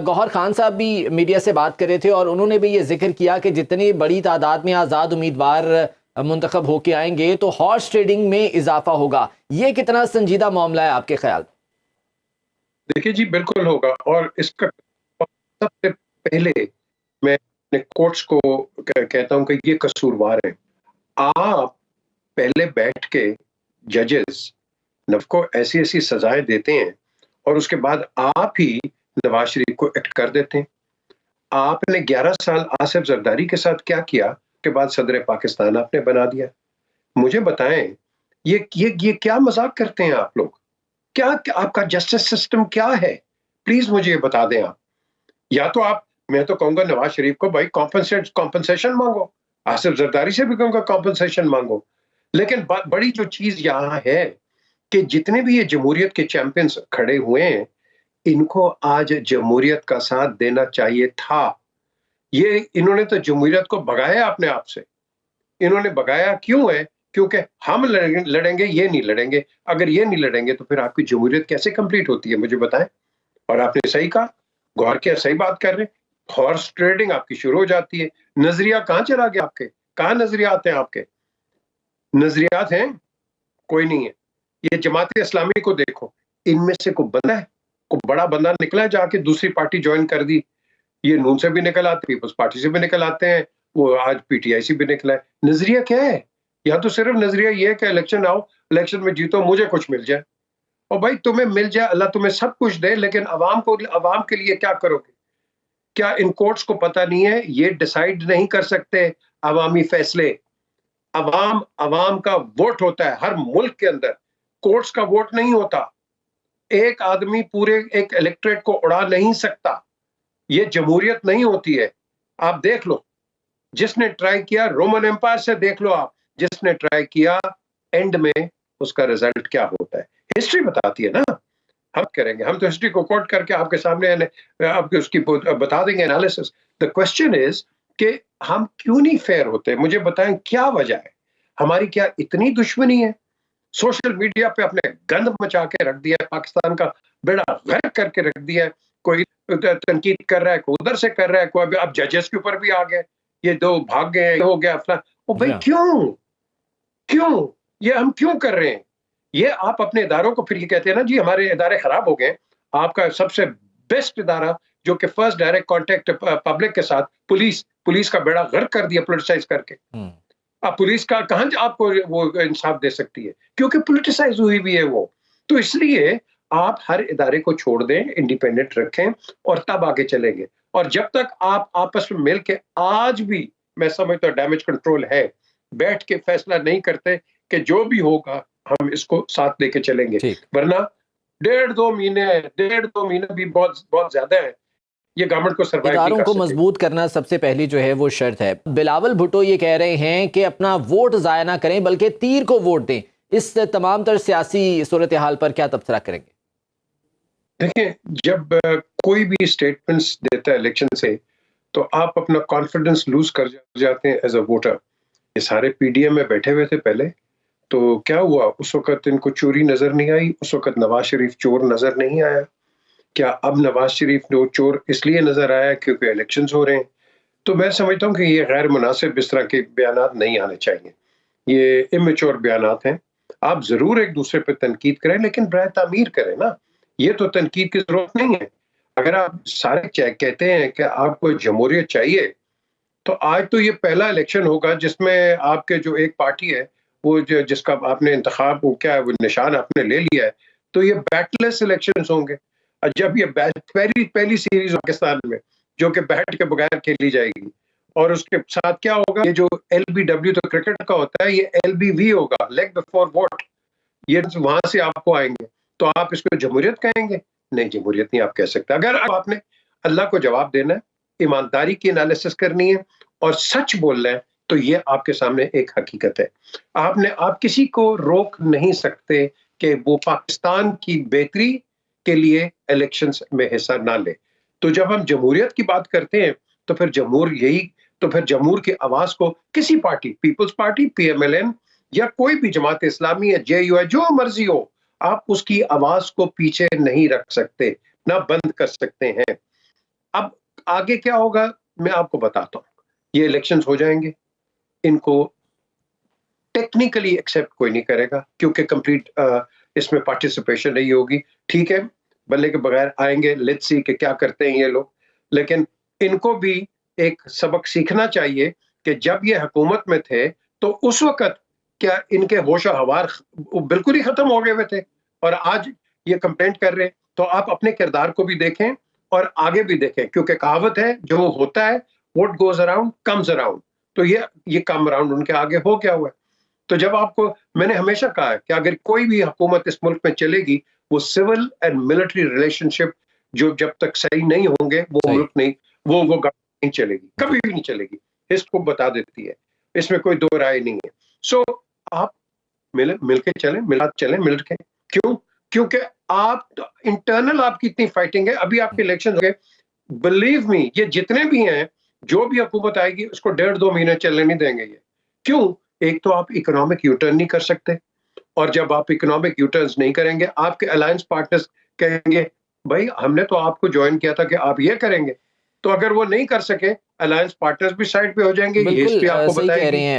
गौहर खान साहब भी मीडिया से बात कर रहे थे और उन्होंने भी ये जिक्र किया कि जितनी बड़ी तादाद में आज़ाद उम्मीदवार मुंतखब होके आएंगे तो हॉर्स ट्रेडिंग में इजाफा होगा। ये कितना संजीदा मामला है आपके ख्याल? देखिए जी, बिल्कुल होगा। और इसका सबसे पहले मैं अपने कोर्ट्स को कहता हूं कि ये कसूरवार है। आप पहले बैठ के जजेस को ऐसी ऐसी सजाएं देते हैं और उसके बाद आप ही नवाज शरीफ को एक्ट कर देते हैं। आपने 11 साल आसिफ जरदारी के साथ क्या किया के बाद सदर पाकिस्तान आपने बना दिया। मुझे बताएं, ये क्या मजाक करते हैं आप लोग? क्या आपका जस्टिस सिस्टम क्या है? प्लीज मुझे ये बता दें आप। या तो आप, मैं तो कहूंगा नवाज शरीफ को भाई कॉम्पनसेशन मांगो, आसिफ जरदारी से भी कहूंगा कॉम्पनसेशन मांगो। लेकिन बड़ी जो चीज यहाँ है कि जितने भी ये जमहूरियत के चैंपियंस खड़े हुए हैं, इनको आज जमहूरियत का साथ देना चाहिए था। ये इन्होंने तो जमहूरियत को भगाया अपने आप से। इन्होंने भगाया क्यों है? क्योंकि हम लड़ेंगे, ये नहीं लड़ेंगे। अगर ये नहीं लड़ेंगे तो फिर आपकी जमहूरियत कैसे कंप्लीट होती है, मुझे बताएं। और आपने सही कहा, गौर किया, सही बात कर रहे हैं। हॉर्स ट्रेडिंग आपकी शुरू हो जाती है। नजरिया कहां चला गया आपके? कहां नजरियात हैं आपके? नजरियात हैं? कोई नहीं है। ये जमात इस्लामी को देखो, इनमें से कोई बंदा है, कोई बड़ा बंदा निकला है जाके दूसरी पार्टी ज्वाइन कर दी। ये नून से भी निकल आते, पीपल्स पार्टी से भी निकल आते हैं, वो आज पीटीआई से भी निकला है। नजरिया क्या है? या तो सिर्फ नजरिया ये है कि इलेक्शन आओ, इलेक्शन में जीतो, मुझे कुछ मिल जाए। और भाई तुम्हें मिल जाए, अल्लाह तुम्हें सब कुछ दे, लेकिन अवाम के लिए क्या करोगे? क्या इन कोर्ट्स को पता नहीं है? ये डिसाइड नहीं कर सकते अवामी फैसले। अवाम का वोट होता है हर मुल्क के अंदर, कोर्ट्स का वोट नहीं होता। एक आदमी पूरे एक इलेक्टोरेट को उड़ा नहीं सकता। ये जमहूरियत नहीं होती है। आप देख लो, जिसने ट्राई किया रोमन एम्पायर से देख लो आप, जिसने ट्राई किया एंड में उसका रिजल्ट क्या होता है। हिस्ट्री बताती है ना। हम करेंगे, हम तो हिस्ट्री को कोट करके आपके सामने आपके उसकी बता देंगे एनालिसिस। द क्वेश्चन इज कि हम क्यों नहीं फेयर होते? मुझे बताएं क्या वजह है? हमारी क्या इतनी दुश्मनी है? सोशल मीडिया पे अपने गंद मचा के रख दिया है, पाकिस्तान का बेड़ा गर्क करके रख दिया है। कोई तनकीद कर रहा है, कोई उधर से कर रहा है, कोई अब जजेस के ऊपर भी आ गए, ये दो भाग गए, हो गया अपना। ओ भाई क्यों क्यों ये हम क्यों कर रहे हैं? ये आप अपने इदारों को फिर ये कहते हैं ना जी हमारे इदारे खराब हो गए। आपका सबसे बेस्ट इदारा जो कि फर्स्ट डायरेक्ट कांटेक्ट पब्लिक के साथ, पुलिस का बेड़ा गर्क कर दिया पॉलिटिसाइज करके। अब पुलिस का कहां आपको वो इंसाफ दे सकती है? क्योंकि पॉलिटिसाइज हुई भी है वो। तो इसलिए आप हर इदारे को छोड़ दें, इंडिपेंडेंट रखें और तब आगे चलेंगे। और जब तक आप आपस में मिल के, आज भी मैं समझता हूं डैमेज कंट्रोल है, बैठ के फैसला नहीं करते कि जो भी होगा हम इसको साथ लेके चलेंगे, वरना 1.5-2 महीने भी बहुत बहुत ज्यादा है। ये गवर्नमेंट को सर्वाइव नहीं कर इदारों को मजबूत करना सबसे पहली जो है वो शर्त है। बिलावल भुट्टो ये कह रहे हैं कि अपना वोट जाया ना करें बल्कि तीर को वोट दें। इस तमाम तर सियासी सूरत हाल पर क्या तबसरा करेंगे? देखिए, जब कोई भी स्टेटमेंट्स देता है इलेक्शन से तो आप अपना कॉन्फिडेंस लूज कर जाते हैं एज अ वोटर। ये सारे पीडीएम में बैठे हुए थे पहले, तो क्या हुआ? उस वक्त इनको चोरी नजर नहीं आई, उस वक्त नवाज शरीफ चोर नजर नहीं आया। क्या अब नवाज शरीफ ने चोर इसलिए नजर आया क्योंकि इलेक्शंस हो रहे हैं? तो मैं समझता हूँ कि ये गैर मुनासिब इस तरह के बयानात नहीं आने चाहिए। ये इमेच्योर बयानात हैं। आप जरूर एक दूसरे पर तनकीद करें, लेकिन बराए तामीर करें ना। ये तो तनकीद की जरूरत नहीं है। अगर आप सारे कहते हैं कि आपको जमहूरियत चाहिए, तो आज तो ये पहला इलेक्शन होगा जिसमें आपके जो एक पार्टी है वो जिसका आपने इंतखाब क्या है वो निशान आपने ले लिया है, तो ये बैटलेस इलेक्शंस होंगे। और जब ये पहली सीरीज पाकिस्तान में जो कि बैट के बगैर खेली जाएगी, और उसके साथ क्या होगा, ये जो LBW तो क्रिकेट का होता है, ये LBV होगा, लेग बिफोर वोट। ये वहां से आपको आएंगे, तो आप इसको जमहूरियत कहेंगे? नहीं, जमहूरियत नहीं आप कह सकते। अगर आपने अल्लाह को जवाब देना है, ईमानदारी की एनालिसिस करनी है और सच बोलना है, तो ये आपके सामने एक हकीकत है। आप किसी को रोक नहीं सकते कि वो पाकिस्तान की बेहतरी के लिए इलेक्शंस में हिस्सा ना ले। तो जब हम जमहूरियत की बात करते हैं तो फिर जमहूर की आवाज को किसी पार्टी, पीपल्स पार्टी, PMLN या कोई भी जमात इस्लामी है, JUI, जो मर्जी हो, आप उसकी आवाज को पीछे नहीं रख सकते, ना बंद कर सकते हैं। आगे क्या होगा मैं आपको बताता हूँ। ये इलेक्शंस हो जाएंगे, इनको टेक्निकली एक्सेप्ट कोई नहीं करेगा क्योंकि कंप्लीट इसमें पार्टिसिपेशन नहीं होगी। ठीक है, बल्ले के बगैर आएंगे, लेट्स सी कि क्या करते हैं ये लोग। लेकिन इनको भी एक सबक सीखना चाहिए कि जब ये हुकूमत में थे तो उस वक्त क्या इनके होशो हवार बिल्कुल ही खत्म हो गए हुए थे और आज ये कंप्लेंट कर रहे हैं। तो आप अपने किरदार को भी देखें और आगे भी देखें, क्योंकि कहावत है जो होता है what goes around comes around. तो ये कम अराउंड उनके आगे हो गया हुआ है। तो जब आपको, मैंने हमेशा कहा है कि अगर कोई भी हुकूमत इस मुल्क में चलेगी, वो सिविल एंड मिलिट्री रिलेशनशिप जो जब तक सही नहीं होंगे वो सही। मुल्क नहीं, वो गवर्नमेंट नहीं चलेगी, कभी भी नहीं चलेगी। इसको बता देती है, इसमें कोई दो राय नहीं है। सो आप मिलके चलें, मिल के। क्यों? क्योंकि आप इंटरनल आपकी इतनी फाइटिंग है। अभी आपके इलेक्शन हो गए, बिलीव मी, ये जितने भी हैं, जो भी हुकूमत आएगी उसको 1.5-2 महीने चलने नहीं देंगे ये। क्यों? एक तो आप इकोनॉमिक यूटर्न नहीं कर सकते, और जब आप इकोनॉमिक यूटर्न्स नहीं करेंगे, आपके अलायंस पार्टनर्स कहेंगे भाई हमने तो आपको ज्वाइन किया था कि आप ये करेंगे। तो अगर वो नहीं कर सके, अलायंस पार्टनर्स भी साइड पे हो जाएंगे, ये बिल्कुल हिस्ट्री आपको सही कह बताएगी। रहे हैं